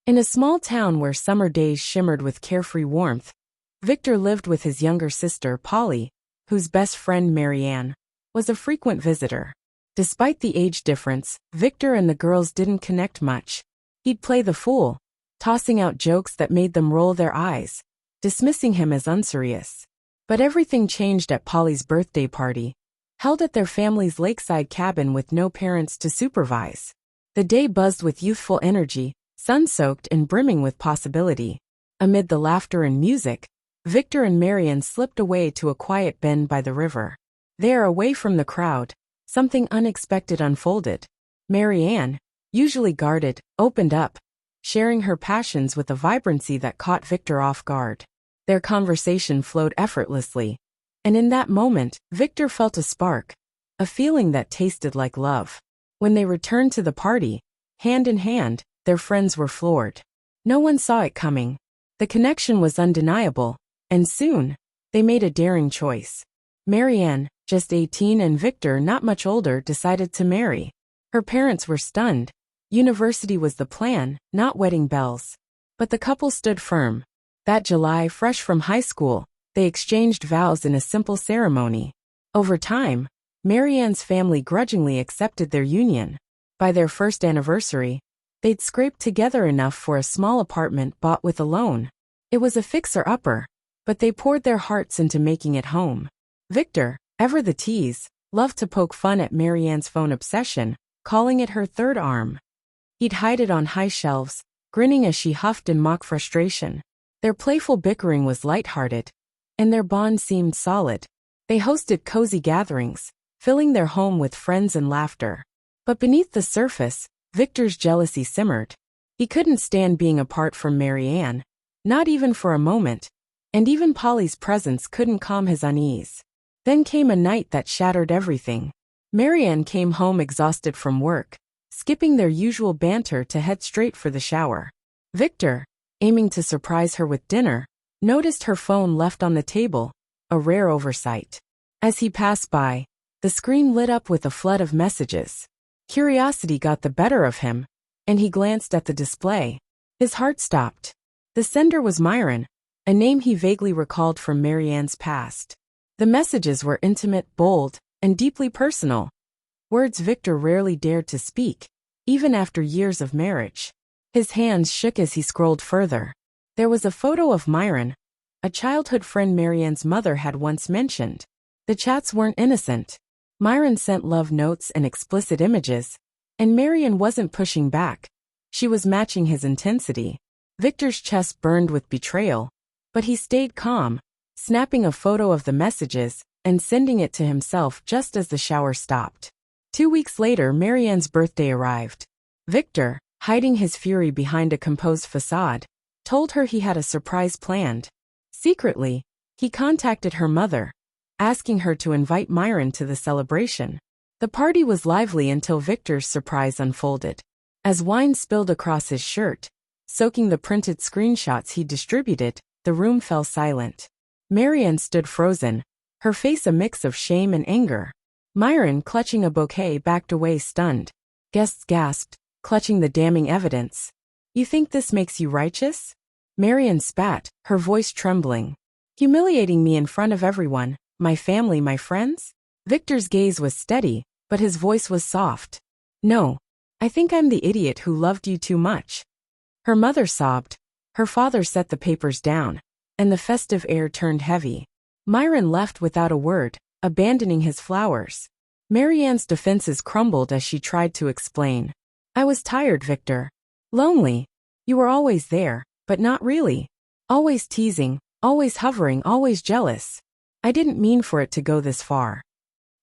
In a small town where summer days shimmered with carefree warmth, Victor lived with his younger sister, Polly, whose best friend, Marianne, was a frequent visitor. Despite the age difference, Victor and the girls didn't connect much. He'd play the fool, tossing out jokes that made them roll their eyes, dismissing him as unserious. But everything changed at Polly's birthday party, held at their family's lakeside cabin with no parents to supervise. The day buzzed with youthful energy, sun-soaked and brimming with possibility. Amid the laughter and music, Victor and Marianne slipped away to a quiet bend by the river. There, away from the crowd, something unexpected unfolded. Marianne, usually guarded, opened up, sharing her passions with a vibrancy that caught Victor off guard. Their conversation flowed effortlessly, and in that moment, Victor felt a spark, a feeling that tasted like love. When they returned to the party, hand in hand, their friends were floored. No one saw it coming. The connection was undeniable, and soon, they made a daring choice. Marianne, just 18, and Victor, not much older, decided to marry. Her parents were stunned. University was the plan, not wedding bells. But the couple stood firm. That July, fresh from high school, they exchanged vows in a simple ceremony. Over time, Marianne's family grudgingly accepted their union. By their first anniversary, they'd scraped together enough for a small apartment bought with a loan. It was a fixer-upper, but they poured their hearts into making it home. Victor, ever the tease, loved to poke fun at Marianne's phone obsession, calling it her third arm. He'd hide it on high shelves, grinning as she huffed in mock frustration. Their playful bickering was lighthearted, and their bond seemed solid. They hosted cozy gatherings, filling their home with friends and laughter. But beneath the surface, Victor's jealousy simmered. He couldn't stand being apart from Marianne, not even for a moment, and even Polly's presence couldn't calm his unease. Then came a night that shattered everything. Marianne came home exhausted from work, skipping their usual banter to head straight for the shower. Victor, aiming to surprise her with dinner, noticed her phone left on the table, a rare oversight. As he passed by, the screen lit up with a flood of messages. Curiosity got the better of him, and he glanced at the display. His heart stopped. The sender was Myron, a name he vaguely recalled from Marianne's past. The messages were intimate, bold, and deeply personal. Words Victor rarely dared to speak, even after years of marriage. His hands shook as he scrolled further. There was a photo of Myron, a childhood friend Marianne's mother had once mentioned. The chats weren't innocent. Myron sent love notes and explicit images, and Marianne wasn't pushing back. She was matching his intensity. Victor's chest burned with betrayal, but he stayed calm, snapping a photo of the messages and sending it to himself just as the shower stopped. 2 weeks later, Marianne's birthday arrived. Victor, hiding his fury behind a composed facade, told her he had a surprise planned. Secretly, he contacted her mother, asking her to invite Myron to the celebration. The party was lively until Victor's surprise unfolded. As wine spilled across his shirt, soaking the printed screenshots he distributed, the room fell silent. Marianne stood frozen, her face a mix of shame and anger. Myron, clutching a bouquet, backed away stunned. Guests gasped, clutching the damning evidence. "You think this makes you righteous?" Marianne spat, her voice trembling. "Humiliating me in front of everyone, my family, my friends?" Victor's gaze was steady, but his voice was soft. "No, I think I'm the idiot who loved you too much." Her mother sobbed. Her father set the papers down, and the festive air turned heavy. Myron left without a word, abandoning his flowers. Marianne's defenses crumbled as she tried to explain. "I was tired, Victor. Lonely. You were always there, but not really. Always teasing, always hovering, always jealous. I didn't mean for it to go this far."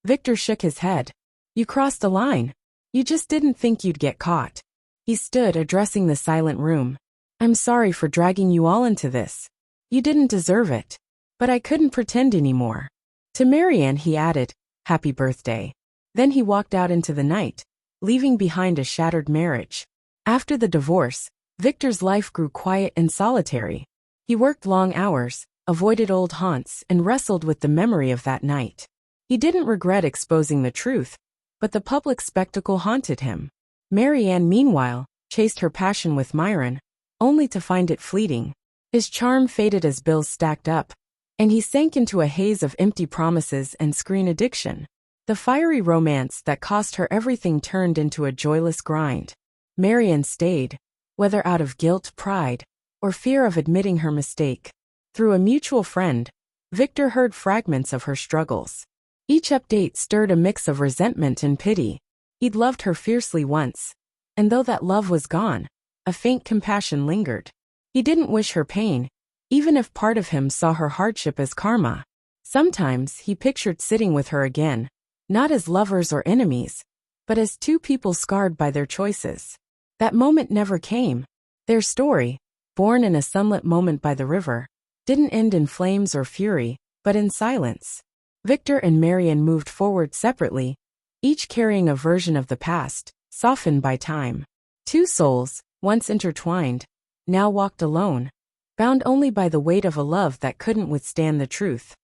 Victor shook his head. "You crossed a line. You just didn't think you'd get caught." He stood, addressing the silent room. "I'm sorry for dragging you all into this. You didn't deserve it. But I couldn't pretend anymore." To Marianne he added, "Happy birthday." Then he walked out into the night, leaving behind a shattered marriage. After the divorce, Victor's life grew quiet and solitary. He worked long hours, avoided old haunts, and wrestled with the memory of that night. He didn't regret exposing the truth, but the public spectacle haunted him. Marianne, meanwhile, chased her passion with Myron, only to find it fleeting. His charm faded as bills stacked up, and he sank into a haze of empty promises and screen addiction. The fiery romance that cost her everything turned into a joyless grind. Marianne stayed, whether out of guilt, pride, or fear of admitting her mistake. Through a mutual friend, Victor heard fragments of her struggles. Each update stirred a mix of resentment and pity. He'd loved her fiercely once, and though that love was gone, a faint compassion lingered. He didn't wish her pain, even if part of him saw her hardship as karma. Sometimes he pictured sitting with her again, not as lovers or enemies, but as two people scarred by their choices. That moment never came. Their story, born in a sunlit moment by the river, didn't end in flames or fury, but in silence. Victor and Marianne moved forward separately, each carrying a version of the past, softened by time. Two souls, once intertwined, now walked alone, bound only by the weight of a love that couldn't withstand the truth.